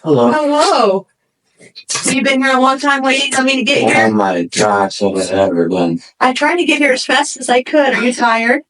Hello. Hello. So you've been here a long time waiting for me to get here? Oh my gosh, what have I ever done? I tried to get here as fast as I could. Are you tired?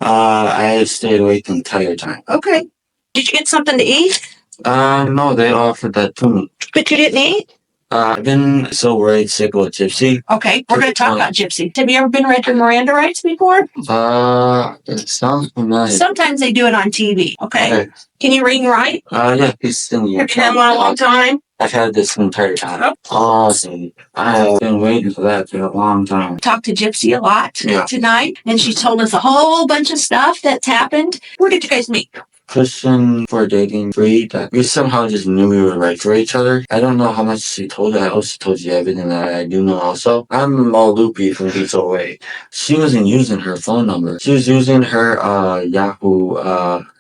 I stayed awake the entire time. Okay. Did you get something to eat? No, they offered that to me. But you didn't eat? I've been so worried sick with Gypsy. Okay, we're going to talk about Gypsy. Have you ever been read the Miranda rights before? It sounds familiar. Sometimes they do it on TV, okay? Can you read and write? Yeah, he's still here. Have you had one a long time? I've had this entire time. Oh. Awesome. I've been waiting for that for a long time. Talked to Gypsy a lot tonight, and she told us a whole bunch of stuff that's happened. Where did you guys meet? Christian for dating free that we somehow just knew we were right for each other. I don't know how much she told. I also told you everything that I do know also. I'm all loopy from Pizza Away. She wasn't using her phone number. She was using her Yahoo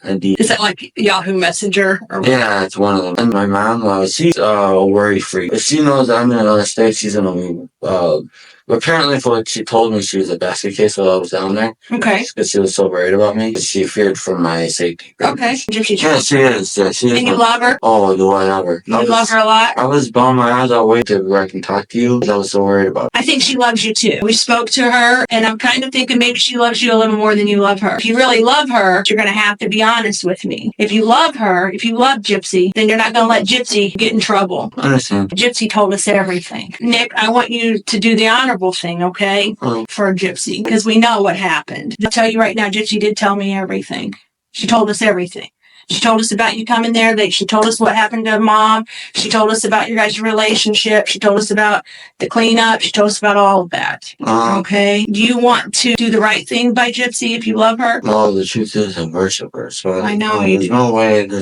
ID. Is that like Yahoo Messenger? Yeah, it's one of them. And my mom, she's worry free. If she knows I'm in another state, she's gonna be apparently for what she told me, she was a basket case while I was down there. Okay. Because she was so worried about me. She feared for my safety. Okay. Gypsy. Yeah, she is. Yeah, she is. And you love her? Oh, do I ever? You love her a lot? I was bummed my eyes out waiting to where I can talk to you. I was so worried about it. I think she loves you too. We spoke to her, and I'm kind of thinking maybe she loves you a little more than you love her. If you really love her, you're going to have to be honest with me. If you love her, if you love Gypsy, then you're not going to let Gypsy get in trouble. I understand. Gypsy told us everything. Nick, I want you to do the honorable thing, okay? For Gypsy, because we know what happened. I'll tell you right now, Gypsy did tell me everything. She told us everything. She told us about you coming there. She told us what happened to Mom. She told us about your guys' relationship. She told us about the cleanup. She told us about all of that. Okay? Do you want to do the right thing by Gypsy if you love her? No, the truth is I worship her. So I know you do. There's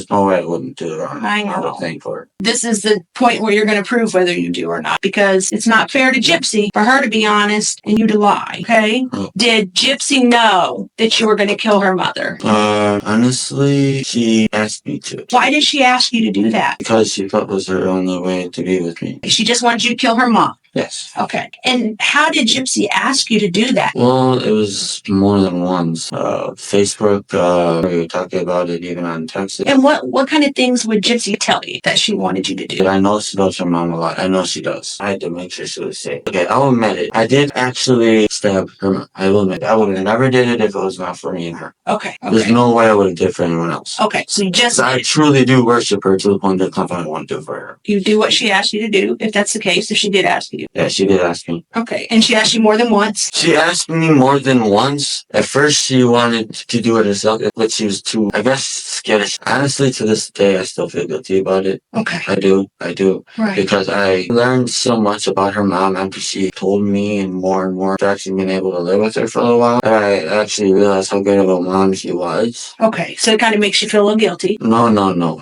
no way I wouldn't do it. I know. I would thank for it. This is the point where you're going to prove whether you do or not, because it's not fair to Gypsy for her to be honest and you to lie, okay? Did Gypsy know that you were going to kill her mother? Honestly, she asked me to. Why did she ask you to do that? Because she thought it was her only way to be with me. She just wanted you to kill her mom? Yes. Okay. And how did Gypsy ask you to do that? Well, it was more than once. Facebook, we were talking about it even on text. And what kind of things would Gypsy tell you that she wanted you to do? I know she loves her mom a lot. I know she does. I had to make sure she was safe. Okay, I'll admit it. I did actually stab her mom. I will admit it. I would have never did it if it was not for me and her. Okay. There's no way I would have did it for anyone else. Okay, so you just... I truly do worship her to the point that something I want to do for her. You do what she asked you to do, if that's the case, if she did ask you. Yeah, she did ask me. Okay, and she asked you more than once? She asked me more than once. At first, she wanted to do it herself, but she was too, I guess, skittish. Honestly, to this day, I still feel guilty about it. Okay. I do. Right. Because I learned so much about her mom after she told me and more after actually being able to live with her for a while. I actually realized how good of a mom she was. Okay, so it kind of makes you feel a little guilty. No.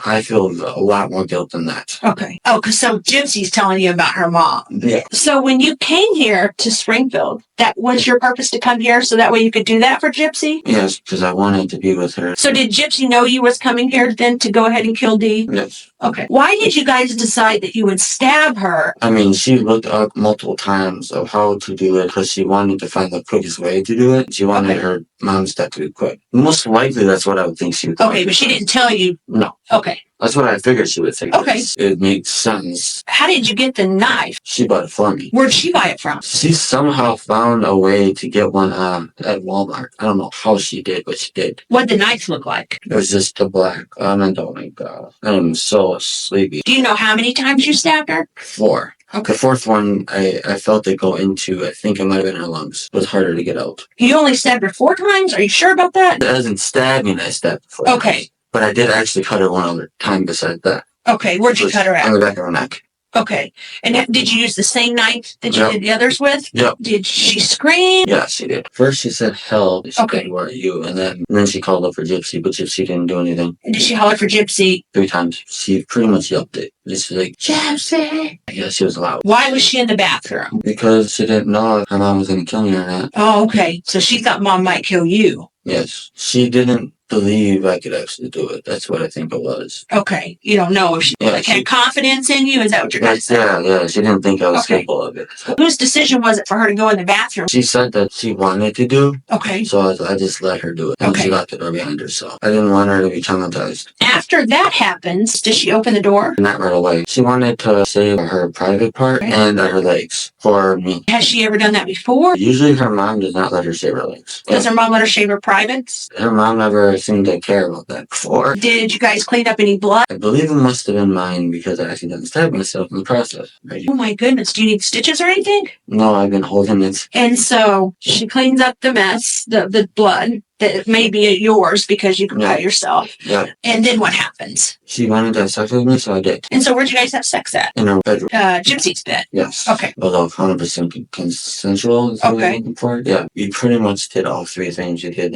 I feel a lot more guilt than that. Okay. Oh, so Gypsy's telling you about her mom. Yeah. So when you came here to Springfield, that was your purpose to come here so that way you could do that for Gypsy? Yes, because I wanted to be with her. So did Gypsy know you was coming here then to go ahead and kill Dee? Yes. Okay. Why did you guys decide that you would stab her? I mean, she looked up multiple times of how to do it because she wanted to find the quickest way to do it. She wanted her mom's death to be quick. Most likely, that's what I would think she would. Okay, but she didn't tell you. No. Okay. That's what I figured she would think. Okay. It makes sense. How did you get the knife? She bought it for me. Where'd she buy it from? She somehow found a way to get one at Walmart. I don't know how she did, but she did. What'd the knife look like? It was just a black. Oh my God. I'm so sleepy. Do you know how many times you stabbed her? 4. Okay. The 4th one, I felt it go into, I think it might have been her lungs. It was harder to get out. You only stabbed her 4 times? Are you sure about that? It doesn't stab me, I stabbed her 4 times. Okay. But I did actually cut her one other time besides that. Okay, where'd you cut her On at? the back of her neck. Okay. And did you use the same knife that you did the others with? Yep. Did she scream? Yeah, she did. First she said, "Help." She Okay. said, "Where are you?" And then she called up for Gypsy, but Gypsy didn't do anything. And did she holler for Gypsy? 3 times. She pretty much yelped it. Just like, Gypsy! yeah, she was loud. Why was she in the bathroom? Because she didn't know if her mom was going to kill me or not. Oh, okay. So she thought Mom might kill you. Yes. She didn't believe I could actually do it. That's what I think it was. Okay. You don't know if she had confidence in you? Is that what you're trying to say? Yeah. She didn't think I was capable of it. Whose decision was it for her to go in the bathroom? She said that she wanted to do. Okay. So I just let her do it. And she locked the door behind her. So I didn't want her to be traumatized. After that happens, does she open the door? Not right away. She wanted to save her private part and her legs for me. Has she ever done that before? Usually her mom does not let her shave her legs. Does her mom let her shave her privates? Her mom never seemed to care about that before. Did you guys clean up any blood? I believe it must have been mine because I accidentally stabbed myself in the process. Oh my goodness. Do you need stitches or anything? No, I've been holding it. And so she cleans up the mess, the blood that may be yours because you can cut yourself. Yeah. And then what happens? She wanted to have sex with me, so I did. And so where'd you guys have sex at? In her bedroom. Gypsy's bed? Yes. Okay. Although 100% consensual is what I'm looking for. Yeah. We pretty much did all three things. We did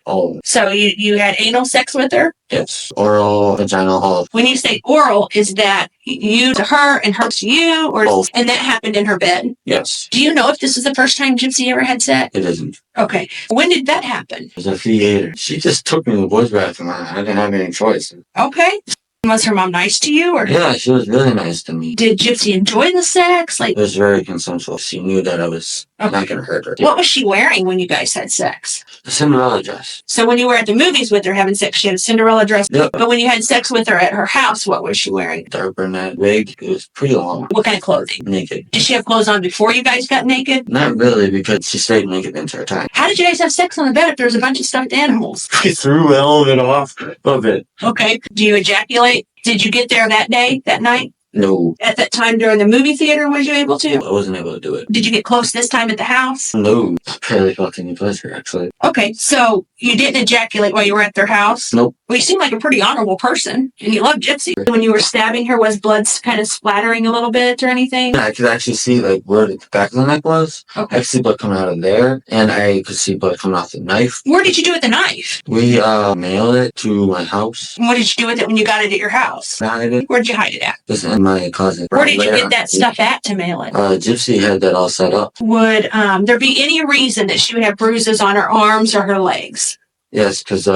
all of it. So you had anal sex with her? Yes. Oral, vaginal, all of it. When you say oral, is that you to her and her to you? Or both. And that happened in her bed? Yes. Do you know if this is the first time Gypsy ever had sex? It isn't. Okay. When did that happen? It was a theater. She just took me to the boys' bathroom. I didn't have any choice. Okay. Was her mom nice to you? Or yeah, she was really nice to me. Did Gypsy enjoy the sex? It was very consensual. She knew that I was not going to hurt her. What was she wearing when you guys had sex? A Cinderella dress. So when you were at the movies with her having sex, she had a Cinderella dress. Yep. But when you had sex with her at her house, what was she wearing? Dark brunette wig. It was pretty long. What kind of clothing? Naked. Did she have clothes on before you guys got naked? Not really, because she stayed naked the entire time. How did you guys have sex on the bed if there was a bunch of stuffed animals? I threw all of it off of it. Okay. Do you ejaculate? Did you get there that day, that night? No. At that time during the movie theater, was you able to? I wasn't able to do it. Did you get close this time at the house? No. I barely felt any pleasure, actually. Okay, so you didn't ejaculate while you were at their house? Nope. Well, you seem like a pretty honorable person, and you love Gypsy. When you were stabbing her, was blood kind of splattering a little bit or anything? Yeah, I could actually see where the back of the neck was. Okay. I could see blood coming out of there, and I could see blood coming off the knife. Where did you do with the knife? We mailed it to my house. And what did you do with it when you got it at your house? I hid it. Where'd you hide it at? Just in my closet. Where did you get that stuff at to mail it? Gypsy had that all set up. Would there be any reason that she would have bruises on her arms or her legs? Yes, because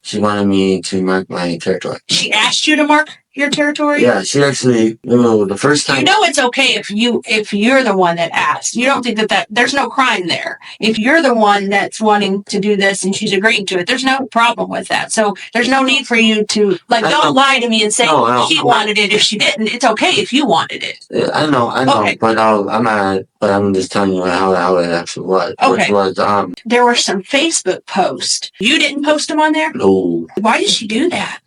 she wanted me to mark my territory. She asked you to mark your territory? Yeah, she actually, the first time. You know it's okay if you're the one that asked. You don't think that there's no crime there. If you're the one that's wanting to do this and she's agreeing to it, there's no problem with that. So there's no need for you to, don't lie to me and say she wanted it if she didn't. It's okay if you wanted it. Yeah, I know, okay. But I'm just telling you how it actually was. Okay. Which was, there were some Facebook posts. You didn't post them on there? No. Why did she do that?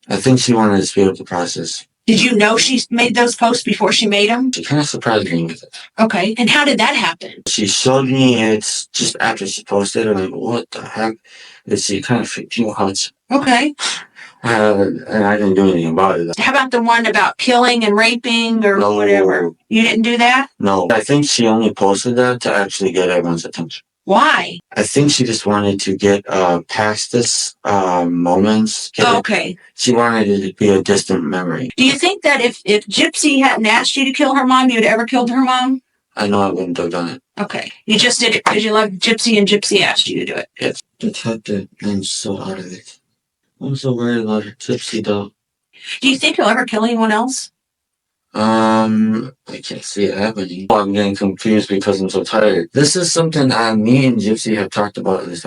I think she wanted to speed up the process. Did you know she made those posts before she made them? She kind of surprised me with it. Okay. And how did that happen? She showed me it just after she posted it. I'm like, what the heck? And she kind of freaked me out. Okay. And I didn't do anything about it. How about the one about killing and raping or whatever? You didn't do that? No. I think she only posted that to actually get everyone's attention. Why? I think she just wanted to get past this moments. Okay. She wanted it to be a distant memory. Do you think that if Gypsy hadn't asked you to kill her mom, you'd ever killed her mom? I know I wouldn't have done it. Okay. You just did it because you loved Gypsy and Gypsy asked you to do it. Yes. Detective, I'm so out of it. I'm so worried about her Gypsy though. Do you think you'll ever kill anyone else? I can't see it happening. I'm getting confused because I'm so tired. This is something me and Gypsy have talked about at least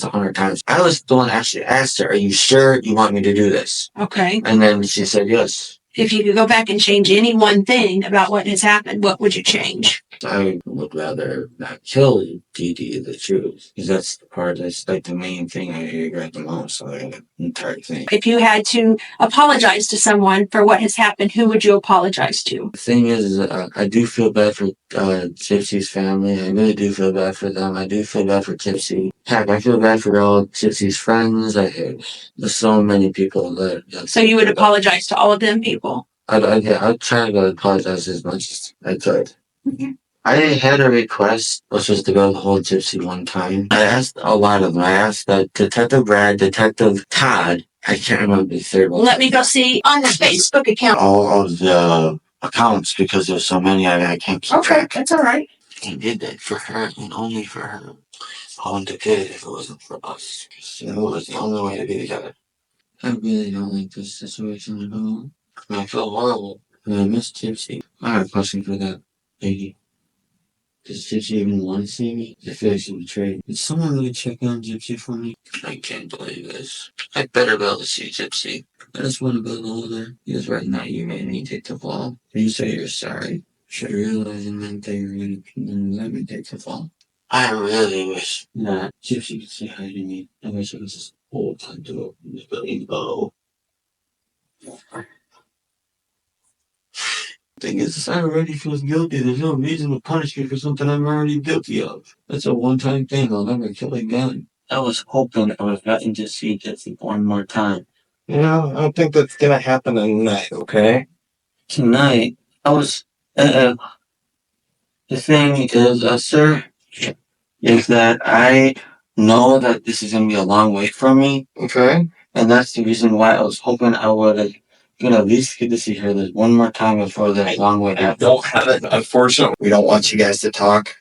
100 times. I was the one that actually asked her, are you sure you want me to do this? Okay. And then she said yes. If you could go back and change any one thing about what has happened, what would you change? I would rather not kill Dee Dee, the truth, because that's the part that's the main thing I regret the most of the entire thing. If you had to apologize to someone for what has happened, who would you apologize to? The thing is, I do feel bad for Gypsy's family. I really do feel bad for them. I do feel bad for Gypsy. Heck, I feel bad for all Gypsy's friends. There's so many people that. So you would apologize to all of them people? I'd try to apologize as much as I could. Mm-hmm. I had a request, which was to go hold Gypsy one time. I asked a lot of them. I asked Detective Brad, Detective Todd. I can't remember the third one. Let me go see on the Facebook account. All of the accounts, because there's so many, I can't keep track. Okay, that's all right. I did that for her and only for her. I wouldn't have did it if it wasn't for us. 'Cause it was the only way to be together. I really don't like this situation at all. I mean, I feel horrible. I mean, I miss Gypsy. I have a question for that lady. Does Gypsy even want to see me? I feel like she betrayed me. Did someone really check on Gypsy for me? I can't believe this. I better be able to see Gypsy. I just want to build older. Because right now you made me take the fall. You say you're sorry. Should I realize it meant that you're going to let me take the fall? I really wish that Gypsy could say hi to me. I wish I could just hold time to open the building bow. Thing is, I already feel guilty. There's no reason to punish me for something I'm already guilty of. That's a one-time thing. I'll never kill again. I was hoping I would have gotten to see Gypsy one more time. I don't think that's gonna happen tonight, okay? Tonight? I was, the thing is, sir, is that I know that this is gonna be a long wait for me. Okay. And that's the reason why I was hoping I would have, at least get to see her one more time before that long wait happens. Don't have it. Unfortunately, we don't want you guys to talk.